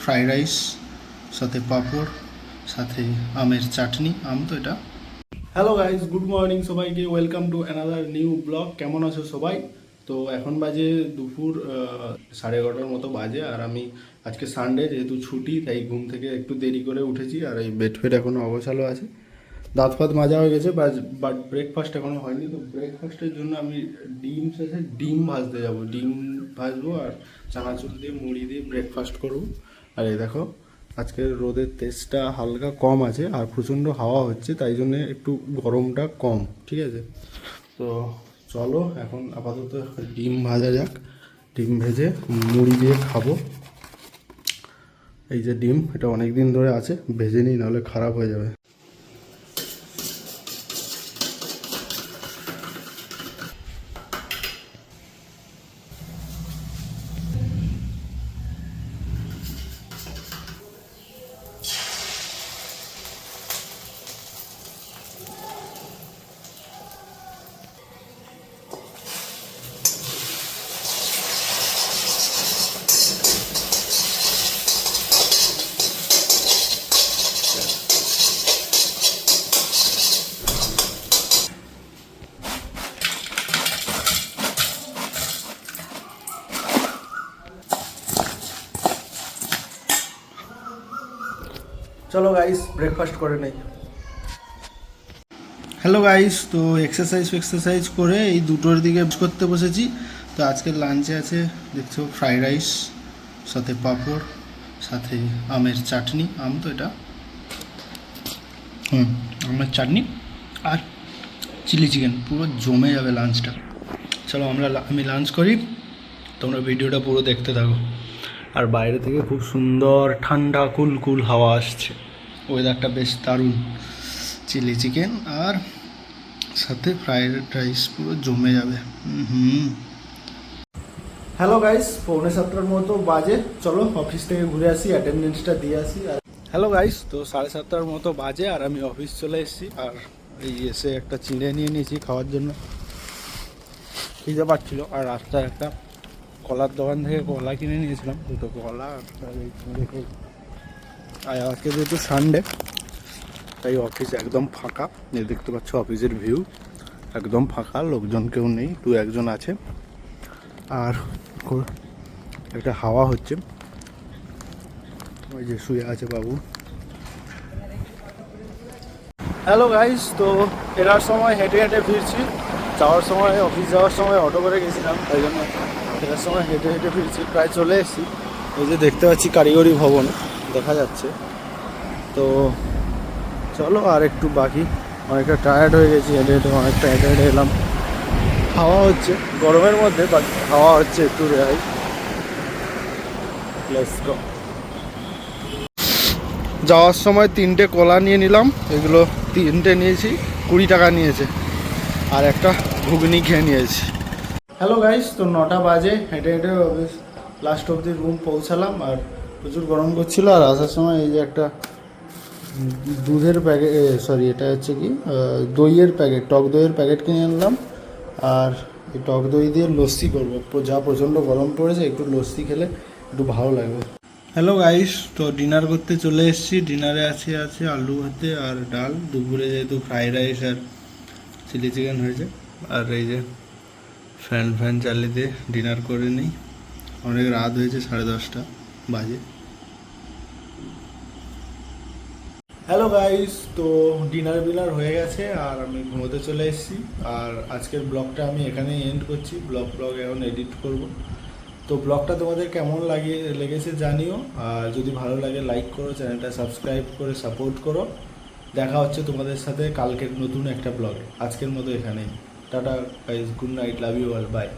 Fried rice, সাথে পাঁপড়, সাথে আমের চাটনি। আম তো এটা। হ্যালো গাইজ, গুড মর্নিং সবাইকে, welcome to another new blog. কেমন আছো সবাই? তো এখন বাজে দুপুর 11:30 মতো বাজে, আর আমি আজকে সানডে যেহেতু ছুটি, তাই ঘুম থেকে একটু দেরি করে উঠেছি, আর এই বেড ফেড এখনও অগোছালো আছে। দাঁত ফাত মাজা হয়ে গেছে, বাট ব্রেকফাস্ট এখনও হয়নি। তো ব্রেকফাস্টের জন্য আমি ডিম ভাজতে যাব। ডিম ভাজবো আর চানাচুর দিয়ে মুড়ি দিয়ে ব্রেকফাস্ট করবো। আর এই দেখো, আজকের রোদের তেজটা হালকা কম আছে আর প্রচণ্ড হাওয়া হচ্ছে, তাই জন্যে একটু গরমটা কম, ঠিক আছে? তো চলো এখন আপাতত ডিম ভাজা যাক। ডিম ভেজে মুড়ি দিয়ে খাবো। এই যে ডিম, এটা অনেক দিন ধরে আছে, ভেজে নিই নাহলে খারাপ হয়ে যাবে। চলো গাইস, ব্রেকফাস্ট করে নেই। হ্যালো গাইস, তো এক্সারসাইজ করে এই দুটোর দিকে করতে বসেছি। তো আজকের লাঞ্চে আছে, দেখছো, ফ্রাইড রাইস, সাথে পাঁপড়, সাথে আমের চাটনি। আম তো এটা। আমের চাটনি আর চিলি চিকেন, পুরো জমে যাবে লাঞ্চটা। চলো আমি লাঞ্চ করি, তোমরা ভিডিওটা পুরো দেখতে থাকো। আর বাইরে থেকে খুব সুন্দর ঠান্ডা কুল হাওয়া আসছে, ওয়েদারটা বেশ দারুণ। চিলি চিকেন আর সাথে ফ্রাইড রাইস, পুরো জমে যাবে। হ্যালো গাইস, 6:45 মতো বাজে। চলো অফিস থেকে ঘুরে আসি, অ্যাটেন্ডেন্সটা দিয়ে আসি। আর হ্যালো গাইস, তো 7:30 মতো বাজে আর আমি অফিস চলে এসেছি। আর এই এসে একটা চিড়ে নিয়ে নিয়েছি খাওয়ার জন্য, খিদে পাচ্ছিল। আর রাস্তায় একটা কলার দোকান থেকে কলা কিনে নিয়েছিলাম, দুটো কলা। আর আজকে যেহেতু সানডে, তাই অফিস একদম ফাঁকা। দেখতে পাচ্ছ অফিসের ভিউ একদম ফাঁকা, লোকজন কেউ নেই, 2-1 আছে। আর একটা হাওয়া হচ্ছে, ওই যে শুয়ে আছে বাবু। হ্যালো গাইস, তো ফেরার সময় হেঁটে হেঁটে ফিরছি। অফিস যাওয়ার সময় অটো করে গেছিলাম, তাই জন্য ফেরার সময় হেঁটে হেঁটে ফিরছি। প্রায় চলে এসেছি। এই যে দেখতে পাচ্ছি কারিগরি ভবন দেখা যাচ্ছে। তো চলো আর একটু বাকি, অনেকটা টায়ার্ড হয়ে গেছি হেঁটে হেঁটে, অনেকটা হেঁটে হেঁটে এলাম। হাওয়া হচ্ছে গরমের মধ্যে, বাট হাওয়া হচ্ছে একটু রেহাই। Let's go. যাওয়ার সময় 3টে কলা নিয়ে নিলাম, এগুলো 3টে নিয়েছি, 20 টাকা নিয়েছে। আর একটা ঘুগনি খেয়ে নিয়েছি। হ্যালো গাইস, তো 9টা বাজে, হেঁটে হেঁটে লাস্ট অব্দি রুম পৌঁছালাম। আর প্রচুর গরম করছিল। আর আসার সময় এই যে একটা দুধের প্যাকেট, এটা হচ্ছে কি দইয়ের প্যাকেট, টক দইয়ের প্যাকেট কিনে আনলাম। আর এই টক দই দিয়ে লস্যি করবো, যা প্রচণ্ড গরম পড়েছে, একটু লস্যি খেলে একটু ভালো লাগবে। হ্যালো গাইস, তো ডিনার করতে চলে এসেছি। ডিনারে আছে আলু ভাতে আর ডাল। দুপুরে যেহেতু ফ্রাইড রাইস আর চিলি চিকেন হয়েছে। আর এই যে ফ্যান চালিয়ে দিয়ে ডিনার করে নিই। অনেক রাত হয়েছে, 10:30 বাজে। হ্যালো গাইস, তো ডিনার হয়ে গেছে আর আমি ঘুমোতে চলে এসেছি। আর আজকের ব্লগটা আমি এখানেই এন্ড করছি। ব্লগ এখন এডিট করব। তো ব্লগটা তোমাদের কেমন লেগেছে জানিও। আর যদি ভালো লাগে লাইক করো, চ্যানেলটা সাবস্ক্রাইব করে সাপোর্ট করো। দেখা হচ্ছে তোমাদের সাথে কালকের নতুন একটা ব্লগে। আজকের মতো এখানেই। Tata guys, good night, love you all, by.